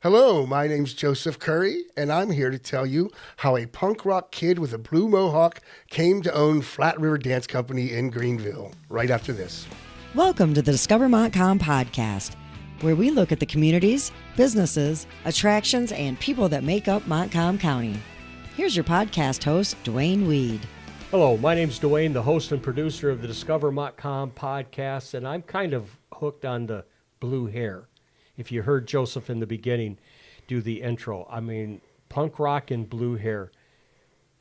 Hello, my name's Joseph Curry, and I'm here to tell you how a punk rock kid with a blue mohawk came to own Flat River Dance Company in Greenville, right after this. Welcome to the Discover Montcalm Podcast, where we look at the communities, businesses, attractions, and people that make up Montcalm County. Here's your podcast host, Duane Weed. Hello, my name's Duane, the host and producer of the Discover Montcalm Podcast, and I'm kind of hooked on the blue hair. If you heard Joseph in the beginning do the intro, I mean, punk rock and blue hair.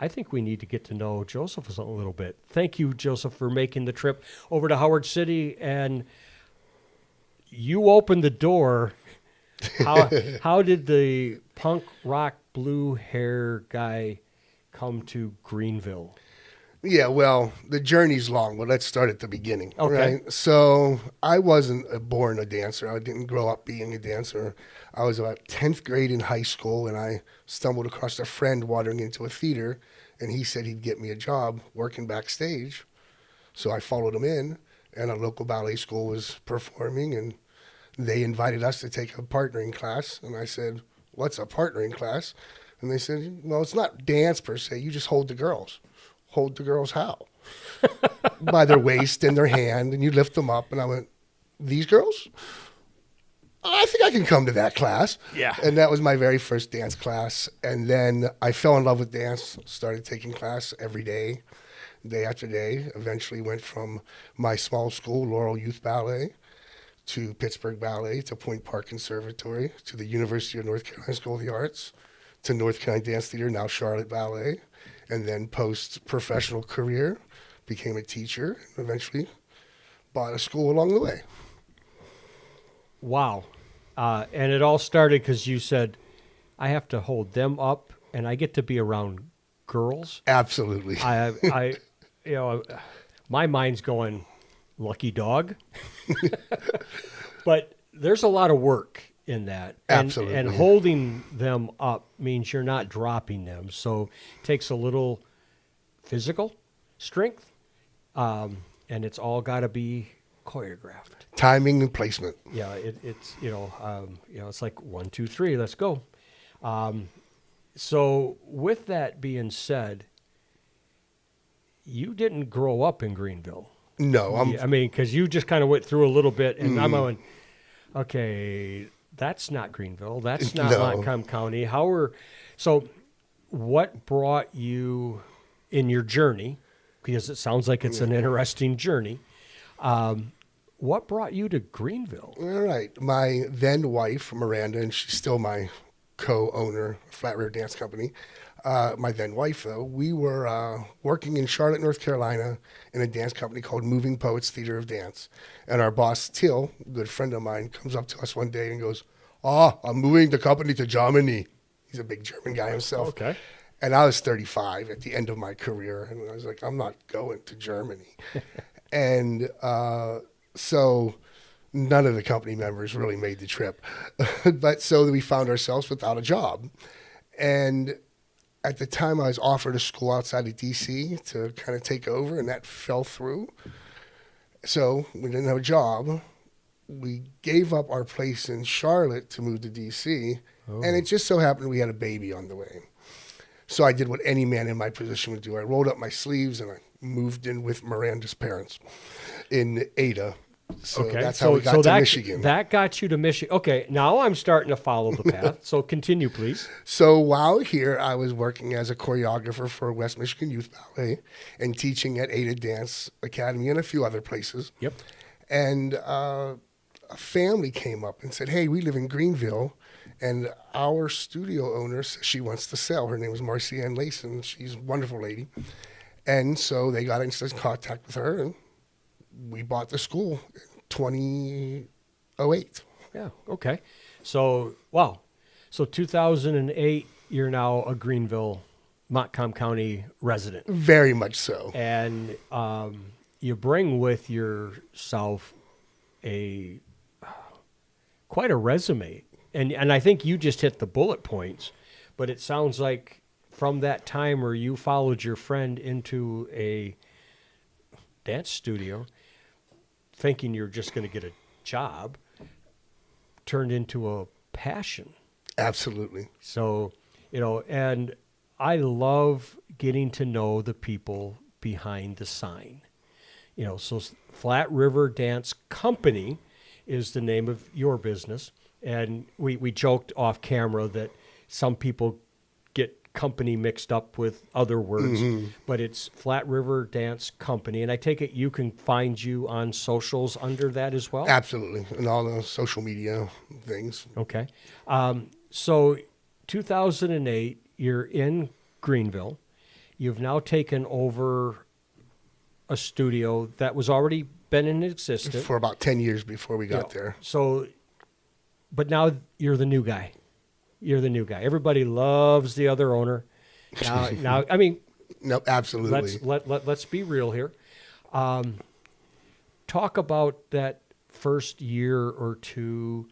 I think we need to get to know Joseph a little bit. Thank you, Joseph, for making the trip over to Howard City, and you opened the door. How did the punk rock blue hair guy come to Greenville? Yeah, well, the journey's long, but let's start at the beginning. Okay. Right? So I wasn't born a dancer. I didn't grow up being a dancer. I was about 10th grade in high school, and I stumbled across a friend wandering into a theater, and he said he'd get me a job working backstage. So I followed him in, and a local ballet school was performing, and they invited us to take a partnering class. And I said, "What's a partnering class?" And they said, "Well, it's not dance per se. You just hold the girls." Hold the girls how? By their waist and their hand, and you lift them up. And I went, "These girls? I think I can come to that class." Yeah. And that was my very first dance class. And then I fell in love with dance, started taking class every day, day after day. Eventually went from my small school, Laurel Youth Ballet, to Pittsburgh Ballet, to Point Park Conservatory, to the University of North Carolina School of the Arts, to North Carolina Dance Theater, now Charlotte Ballet. And then post-professional career, became a teacher, and eventually bought a school along the way. Wow. And it all started because you said, I have to hold them up, and I get to be around girls. Absolutely. My mind's going, lucky dog. But there's a lot of work in that. Absolutely. And holding them up means you're not dropping them. So it takes a little physical strength, and it's all got to be choreographed. Timing and placement. Yeah, it's it's like 1, 2, 3, let's go. So with that being said, you didn't grow up in Greenville. No, because you just kind of went through a little bit, and I'm going, okay, that's not Greenville. That's not Montcalm County. So what brought you in your journey, because it sounds like it's an interesting journey, what brought you to Greenville? All right. My then wife, Miranda, and she's still my co-owner of Flat River Dance Company. My then wife, though, we were working in Charlotte, North Carolina, in a dance company called Moving Poets Theater of Dance. And our boss, Till, a good friend of mine, comes up to us one day and goes, "I'm moving the company to Germany." He's a big German guy himself. Okay. And I was 35 at the end of my career. And I was like, I'm not going to Germany. And so none of the company members really made the trip. But so we found ourselves without a job. And at the time, I was offered a school outside of D.C. to kind of take over, and that fell through. So we didn't have a job. We gave up our place in Charlotte to move to D.C., and it just so happened we had a baby on the way. So I did what any man in my position would do. I rolled up my sleeves, and I moved in with Miranda's parents in Ada. So that's how we got to Michigan. That got you to Michigan. Okay, now I'm starting to follow the path. So continue, please. So while here, I was working as a choreographer for West Michigan Youth Ballet and teaching at Ada Dance Academy and a few other places. Yep. And a family came up and said, "Hey, we live in Greenville, and our studio owner says she wants to sell." Her name was Marcia Ann Layson. She's a wonderful lady. And so they got into contact with her, and we bought the school in 2008. Yeah, okay. So, wow. So 2008, you're now a Greenville, Montcalm County resident. Very much so. And you bring with yourself quite a resume. And I think you just hit the bullet points, but it sounds like from that time where you followed your friend into a dance studio, thinking you're just going to get a job, turned into a passion. Absolutely. So, and I love getting to know the people behind the sign. So Flat River Dance Company is the name of your business. And we joked off camera that some people get company mixed up with other words, but it's Flat River Dance Company. And I take it you can find you on socials under that as well? Absolutely. And all the social media things. Okay. So 2008, you're in Greenville. You've now taken over a studio that was already been in existence For about 10 years before we got there. So, but now you're the new guy. You're the new guy. Everybody loves the other owner. Now, I mean, No, absolutely. let's be real here. Talk about that first year or two.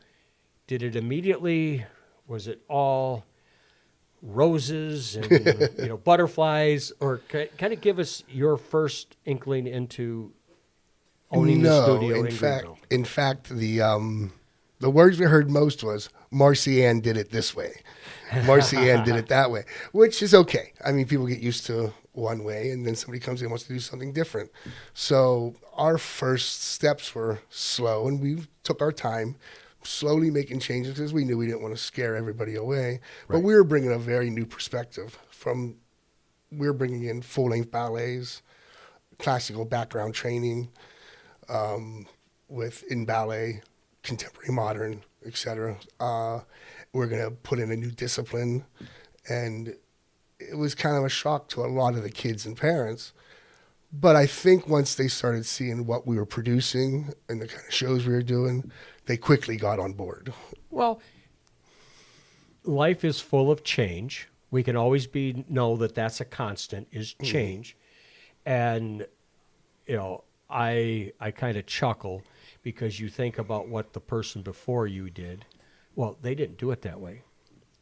Did it immediately? Was it all roses and butterflies, or kind of give us your first inkling into owning the studio in Greenville? In fact, the words we heard most was Marcy Ann did it this way, Marcy Ann did it that way, which is okay. I mean, people get used to one way, and then somebody comes in and wants to do something different. So our first steps were slow, and we took our time, slowly making changes because we knew we didn't want to scare everybody away. But Right. we were bringing a very new perspective. We were bringing in full-length ballets, classical background training in ballet, contemporary, modern, etc. We're going to put in a new discipline, and it was kind of a shock to a lot of the kids and parents. But I think once they started seeing what we were producing and the kind of shows we were doing, they quickly got on board. Well, life is full of change. We can always know that that's a constant, is change. And, I kind of chuckle because you think about what the person before you did. Well, they didn't do it that way.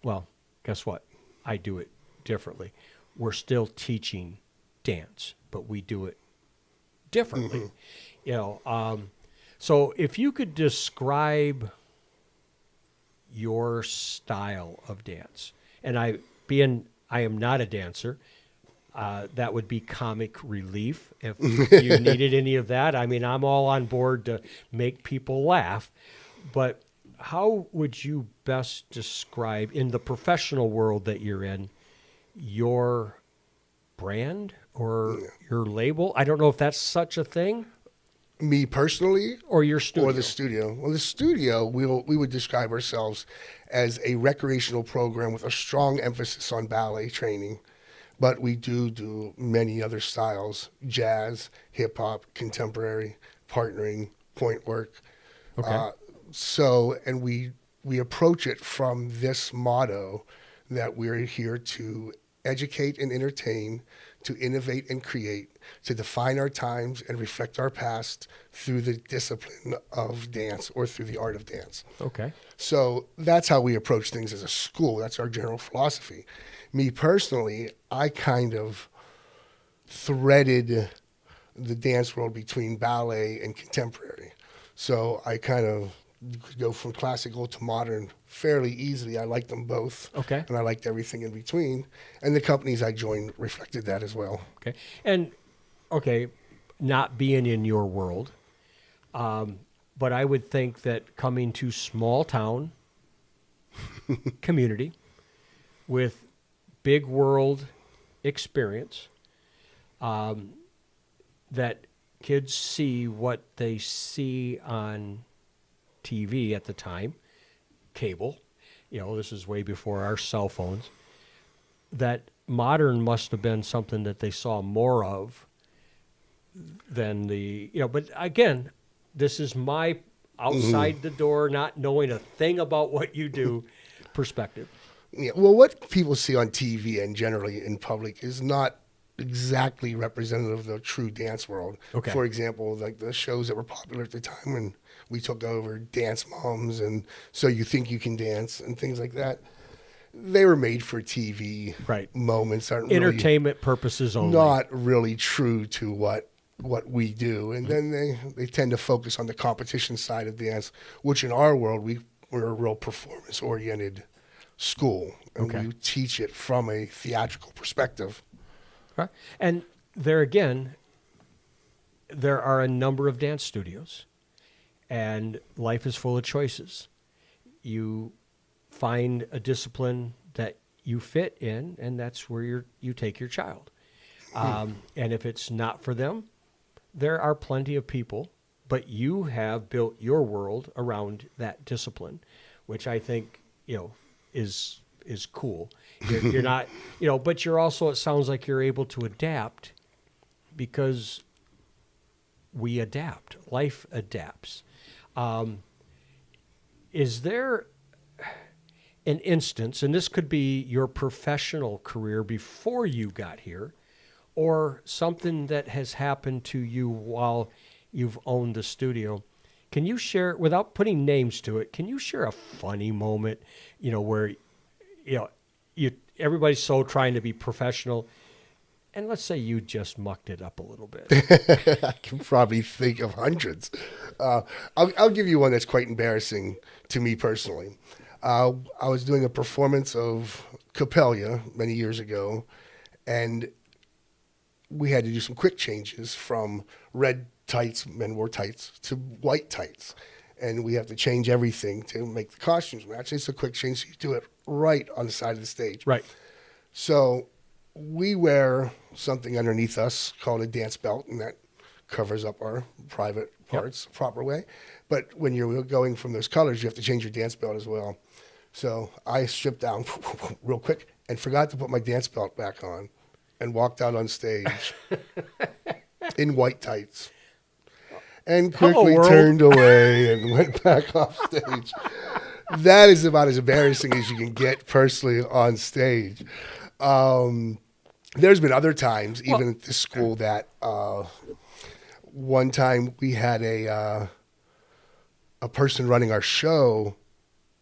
Well, guess what? I do it differently. We're still teaching dance, but we do it differently. So if you could describe your style of dance, and I am not a dancer, that would be comic relief if you needed any of that. I mean, I'm all on board to make people laugh, but how would you best describe, in the professional world that you're in, your brand or your label? I don't know if that's such a thing. Me personally, Or your studio. or the studio? Well, the studio, we would describe ourselves as a recreational program with a strong emphasis on ballet training, but we do many other styles: jazz, hip hop, contemporary, partnering, point work. Okay. And we approach it from this motto that we're here to educate and entertain, to innovate and create, to define our times and reflect our past through the discipline of dance or through the art of dance. Okay. So that's how we approach things as a school. That's our general philosophy. Me personally, I kind of threaded the dance world between ballet and contemporary. So I kind of go from classical to modern fairly easily. I liked them both. Okay. And I liked everything in between. And the companies I joined reflected that as well. Okay. And, not being in your world, but I would think that coming to small town community with big world experience, that kids see what they see on TV at the time, cable, this is way before our cell phones, that modern must have been something that they saw more of than but again, this is my outside the door, not knowing a thing about what you do perspective. Yeah. Well, what people see on TV and generally in public is not exactly representative of the true dance world. Okay. For example, like the shows that were popular at the time when we took over, Dance Moms and So You Think You Can Dance and things like that, they were made for TV Right. moments. Aren't Entertainment purposes only. not really true to what we do. And then they tend to focus on the competition side of dance, which in our world, we're a real performance-oriented school, and Okay. you teach it from a theatrical perspective. Right. And there again, there are a number of dance studios, and life is full of choices. You find a discipline that you fit in, and that's where you take your child. And if it's not for them, there are plenty of people, but you have built your world around that discipline, which I think, is cool. You're not, but you're also, it sounds like you're able to adapt because we adapt. Life adapts. Is there an instance, and this could be your professional career before you got here, or something that has happened to you while you've owned the studio? Can you share, without putting names to it, can you share a funny moment, where, everybody's so trying to be professional, and let's say you just mucked it up a little bit? I can probably think of hundreds. I'll give you one that's quite embarrassing to me personally. I was doing a performance of Capella many years ago, and we had to do some quick changes from red tights, men wore tights, to white tights. And we have to change everything to make the costumes match. It's a quick change, so you do it right on the side of the stage. Right. So we wear something underneath us called a dance belt, and that covers up our private parts the proper way. But when you're going from those colors, you have to change your dance belt as well. So I stripped down real quick and forgot to put my dance belt back on and walked out on stage in white tights and quickly turned away and went back off stage. That is about as embarrassing as you can get personally on stage. There's been other times, even at the school, that one time we had a person running our show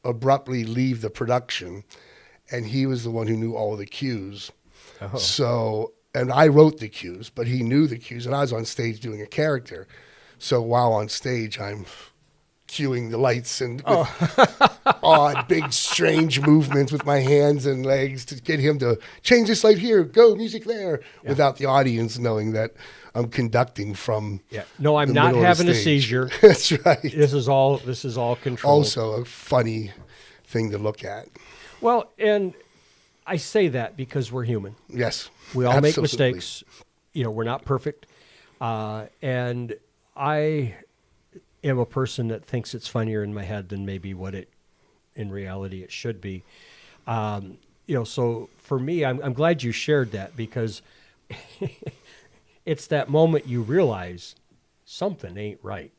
abruptly leave the production, and he was the one who knew all the cues. Oh. So, and I wrote the cues, but he knew the cues, and I was on stage doing a character. So while on stage, I'm cueing the lights and odd, big, strange movements with my hands and legs to get him to change this light here, go, music there, without the audience knowing that I'm conducting from. Yeah. No, I'm not having a seizure. That's right. This is all controlled. Also a funny thing to look at. Well, and I say that because we're human. Yes. We all make mistakes. We're not perfect. And I am a person that thinks it's funnier in my head than maybe what it, in reality, it should be. So for me, I'm glad you shared that, because it's that moment you realize something ain't right.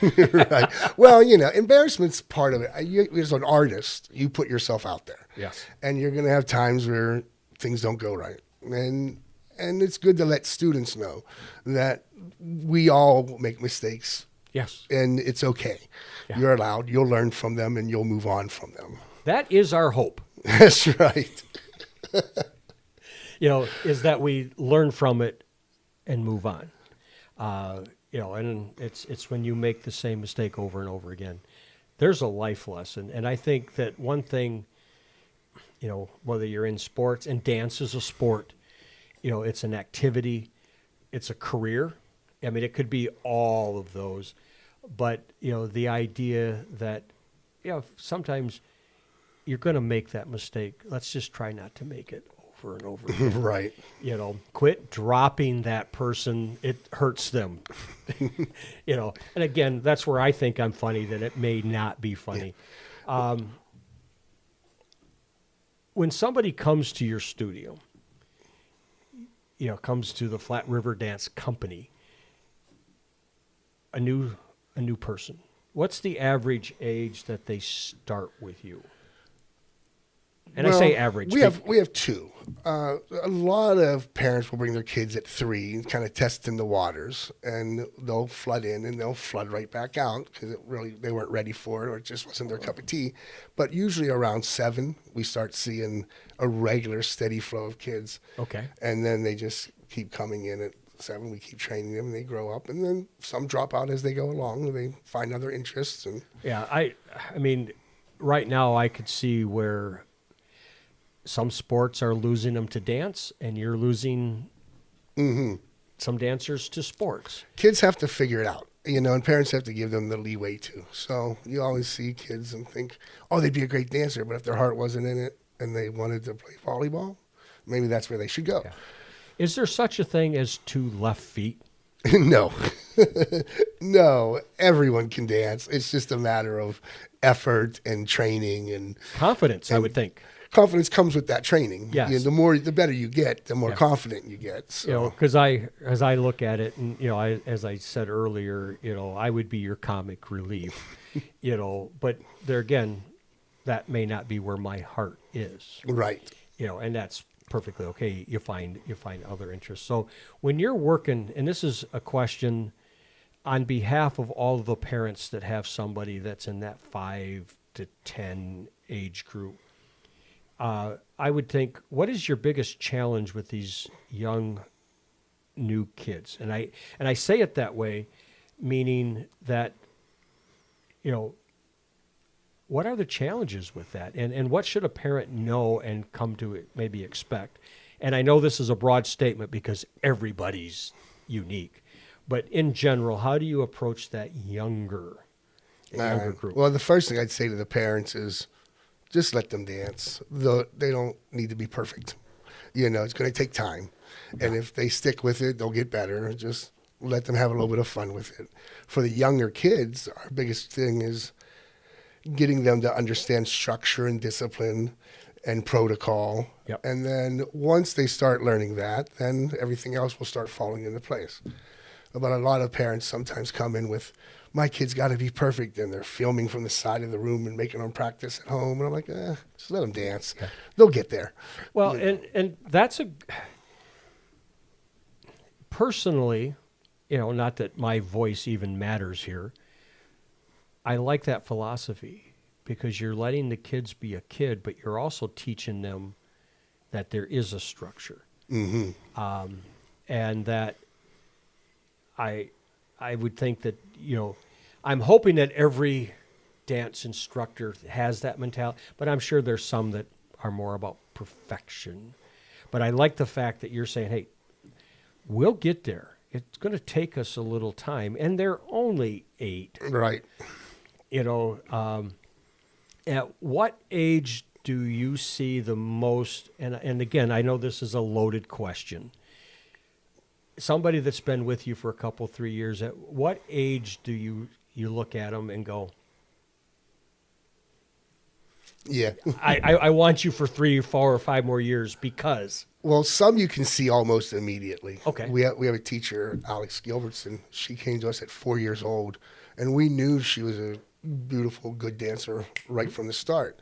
Right. Well, embarrassment's part of it. As an artist, you put yourself out there. Yes. And you're going to have times where things don't go right. And it's good to let students know that we all make mistakes. Yes. And it's okay. Yeah. You're allowed. You'll learn from them, and you'll move on from them. That is our hope. That's right. Is that we learn from it and move on. And it's when you make the same mistake over and over again. There's a life lesson. And I think that one thing, whether you're in sports, and dance is a sport, it's an activity, it's a career. I mean, it could be all of those. But, the idea that, sometimes you're going to make that mistake. Let's just try not to make it over and over again. Right. Quit dropping that person. It hurts them. And again, that's where I think I'm funny, that it may not be funny. Yeah. When somebody comes to your studio, comes to the Flat River Dance Company, a new person, what's the average age that they start with you? And I say average. We have two. A lot of parents will bring their kids at 3 and kind of test in the waters, and they'll flood in and they'll flood right back out because they weren't ready for it, or it just wasn't their cup of tea. But usually around 7, we start seeing a regular, steady flow of kids. Okay. And then they just keep coming in at 7. We keep training them, and they grow up, and then some drop out as they go along, and they find other interests. And yeah, I mean, right now I could see where some sports are losing them to dance, and you're losing some dancers to sports. Kids have to figure it out, and parents have to give them the leeway too. So you always see kids and think, oh, they'd be a great dancer, but if their heart wasn't in it and they wanted to play volleyball, maybe that's where they should go. Yeah. Is there such a thing as two left feet? No. No, everyone can dance. It's just a matter of effort and training and Confidence, I would think. confidence comes with that training. Yes. The better you get, the more confident you get. So. Because as I look at it, and as I said earlier, I would be your comic relief, but there again, that may not be where my heart is. Right. And that's perfectly okay. You find other interests. So when you're working, and this is a question on behalf of all of the parents that have somebody that's in that 5 to 10 age group, I would think, what is your biggest challenge with these young new kids? And I say it that way, meaning that, what are the challenges with that? And what should a parent know and come to maybe expect? And I know this is a broad statement because everybody's unique, but in general, how do you approach that younger group? Well, the first thing I'd say to the parents is just let them dance. They don't need to be perfect. It's going to take time. And if they stick with it, they'll get better. Just let them have a little bit of fun with it. For the younger kids, our biggest thing is getting them to understand structure and discipline and protocol. Yep. And then once they start learning that, then everything else will start falling into place. But a lot of parents sometimes come in with, my kid's got to be perfect, and they're filming from the side of the room and making them practice at home. And I'm like, just let them dance. Yeah. They'll get there. Well, and that's personally, not that my voice even matters here, I like that philosophy because you're letting the kids be a kid, but you're also teaching them that there is a structure. Mm-hmm. And that I would think that, I'm hoping that every dance instructor has that mentality, but I'm sure there's some that are more about perfection. But I like the fact that you're saying, hey, we'll get there. It's going to take us a little time, and they're only 8. Right. At what age do you see the most, and again, I know this is a loaded question, somebody that's been with you for a couple, 3 years, at what age do you look at them and go, yeah, I want you for 3, 4, or 5 more years because... Well, some you can see almost immediately. Okay. We have a teacher, Alex Gilbertson. She came to us at 4 years old, and we knew she was a beautiful, good dancer right from the start.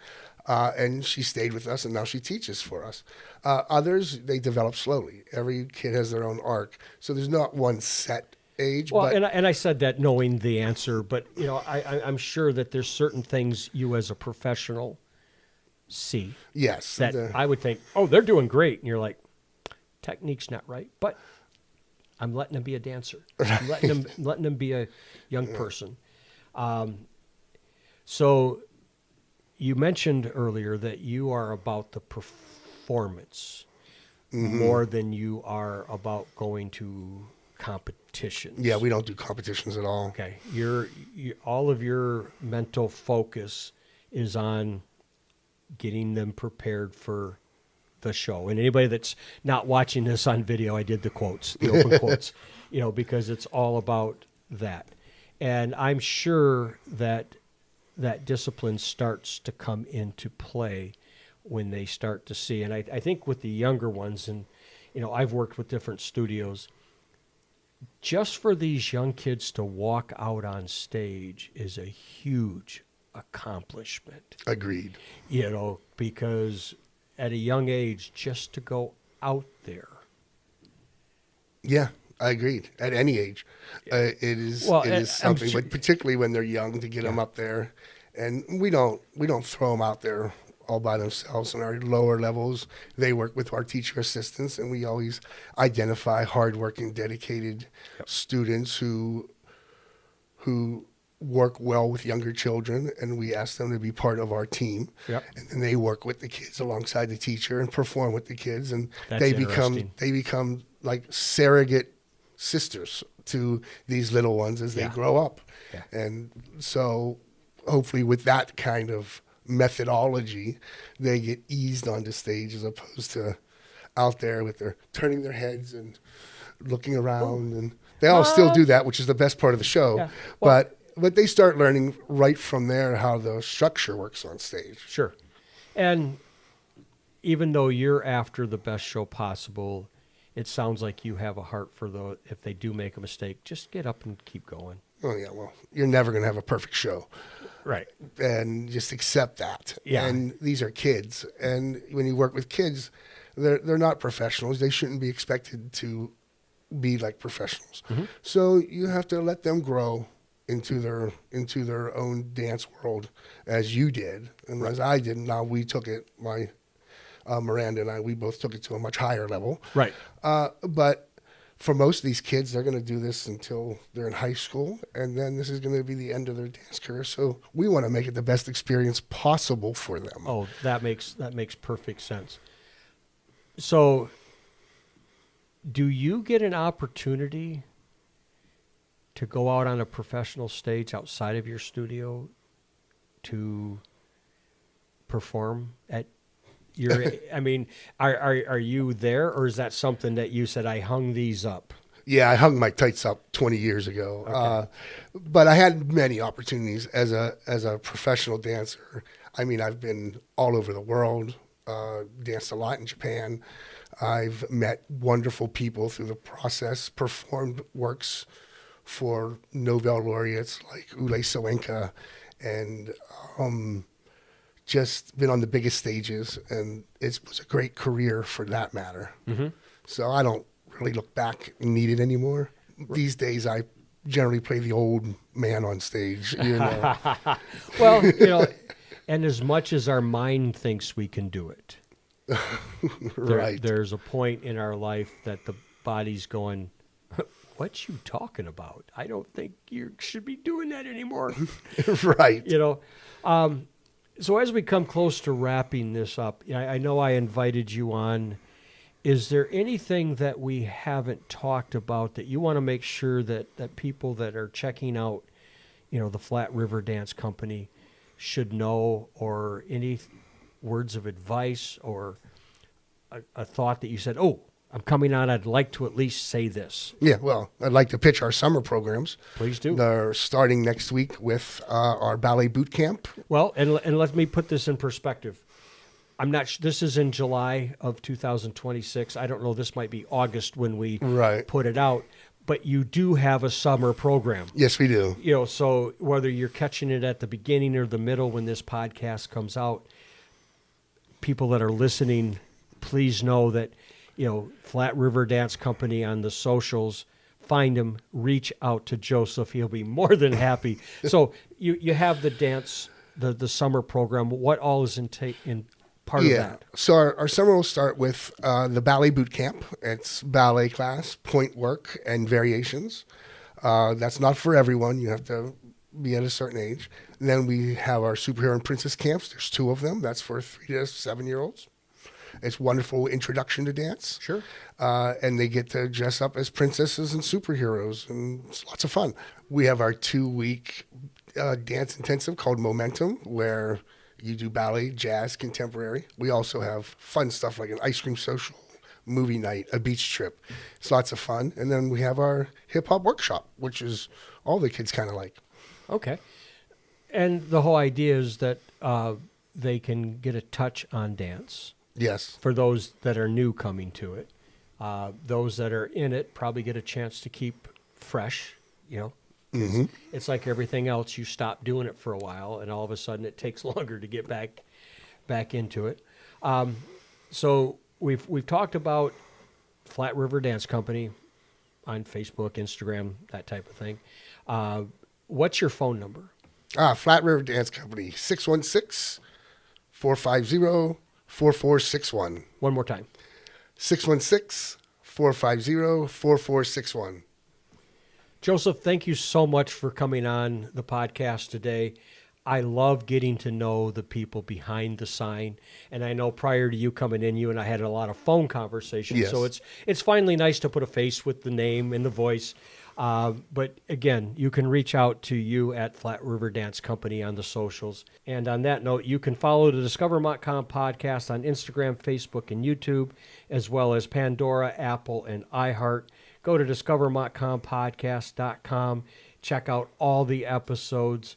And she stayed with us, and now she teaches for us. Others, they develop slowly. Every kid has their own arc, so there's not one set age. Well, but and I said that knowing the answer, but I'm sure that there's certain things you as a professional see. Yes. That I would think, oh, they're doing great, and you're like, technique's not right, but I'm letting them be a dancer. I'm letting them be a young person. So you mentioned earlier that you are about the performance more than you are about going to competitions. Yeah, we don't do competitions at all. Okay. All of your mental focus is on getting them prepared for the show. And anybody that's not watching this on video, I did the quotes, the open quotes, because it's all about that. And I'm sure that discipline starts to come into play when they start to see. And I think with the younger ones, and, I've worked with different studios, just for these young kids to walk out on stage is a huge accomplishment. Agreed. Because at a young age, just to go out there. Yeah, I agreed. At any age, it is something, but particularly when they're young, to get them up there. And we don't throw them out there all by themselves. On our lower levels, they work with our teacher assistants, and we always identify hardworking, dedicated students who work well with younger children, and we ask them to be part of our team. Yep. And then they work with the kids alongside the teacher and perform with the kids, and That's they interesting. become like surrogate sisters to these little ones as they Yeah. grow up. Yeah. And so hopefully with that kind of methodology, they get eased onto stage as opposed to out there with their turning their heads and looking around. And they all still do that, which is the best part of the show. Yeah. Well- But they start learning right from there how the structure works on stage. Sure. And even though you're after the best show possible, it sounds like you have a heart for if they do make a mistake, just get up and keep going. Oh yeah, well, you're never going to have a perfect show. Right. And just accept that. Yeah. And these are kids. And when you work with kids, they're not professionals. They shouldn't be expected to be like professionals. Mm-hmm. So you have to let them grow into their own dance world as you did and as I did. Now we took it, Miranda and I, we both took it to a much higher level. Right. But for most of these kids, they're going to do this until they're in high school, and then this is going to be the end of their dance career. So we want to make it the best experience possible for them. Oh, that makes perfect sense. So, do you get an opportunity to go out on a professional stage outside of your studio to perform at your? I mean, are you there, or is that something that you said I hung these up? Yeah, I hung my tights up 20 years ago, Okay. But I had many opportunities as a professional dancer. I mean, I've been all over the world, danced a lot in Japan. I've met wonderful people through the process, performed works for Nobel laureates like Ule Soenka, and just been on the biggest stages, and it was a great career for that matter. Mm-hmm. So I don't really look back and need it anymore. These days, I generally play the old man on stage. You know. Well, and as much as our mind thinks we can do it, Right. there's a point in our life that the body's going, what you talking about? I don't think you should be doing that anymore. Right. So as we come close to wrapping this up, I know I invited you on. Is there anything that we haven't talked about that you want to make sure that people that are checking out, the Flat River Dance Company should know, or any words of advice or a thought that you said, oh, I'm coming on, I'd like to at least say this? Yeah, well, I'd like to pitch our summer programs. Please do. They're starting next week with our ballet boot camp. Well, and let me put this in perspective. I'm not. This is in July of 2026. I don't know. This might be August when we Right. put it out. But you do have a summer program. Yes, we do. So whether you're catching it at the beginning or the middle when this podcast comes out, people that are listening, please know that, Flat River Dance Company on the socials, find him, reach out to Joseph. He'll be more than happy. So you have the dance, the summer program. What all is in part of that? So our summer will start with the ballet boot camp. It's ballet class, point work, and variations. That's not for everyone. You have to be at a certain age. And then we have our superhero and princess camps. There's 2 of them. That's for 3 to 7-year-olds. It's wonderful introduction to dance. Sure. And they get to dress up as princesses and superheroes, and it's lots of fun. We have our 2-week dance intensive called Momentum, where you do ballet, jazz, contemporary. We also have fun stuff like an ice cream social, movie night, a beach trip. It's lots of fun. And then we have our hip-hop workshop, which is all the kids kind of like. Okay. And the whole idea is that they can get a touch on dance. Yes. For those that are new coming to it. Those that are in it probably get a chance to keep fresh, Mm-hmm. It's like everything else. You stop doing it for a while, and all of a sudden it takes longer to get back into it. So we've talked about Flat River Dance Company on Facebook, Instagram, that type of thing. What's your phone number? Flat River Dance Company, 616-450-4461. One more time. 616-450-4461. Joseph, thank you so much for coming on the podcast today. I love getting to know the people behind the sign. And I know prior to you coming in, you and I had a lot of phone conversations. Yes. So it's finally nice to put a face with the name and the voice. But again, you can reach out to you at Flat River Dance Company on the socials. And on that note, you can follow the Discover Montcalm podcast on Instagram, Facebook, and YouTube, as well as Pandora, Apple, and iHeart. Go to discovermontcalmpodcast.com. Check out all the episodes.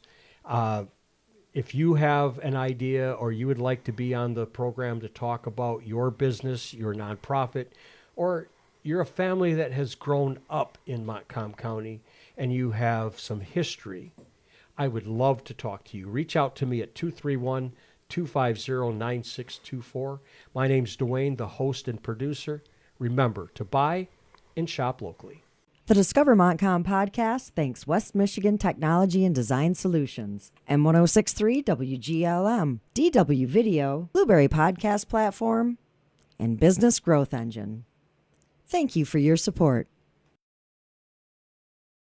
If you have an idea or you would like to be on the program to talk about your business, your nonprofit, or you're a family that has grown up in Montcalm County and you have some history, I would love to talk to you. Reach out to me at 231-250-9624. My name's Duane, the host and producer. Remember to buy and shop locally. The Discover Montcalm Podcast thanks West Michigan Technology and Design Solutions, M1063 WGLM, DW Video, Blueberry Podcast Platform, and Business Growth Engine. Thank you for your support.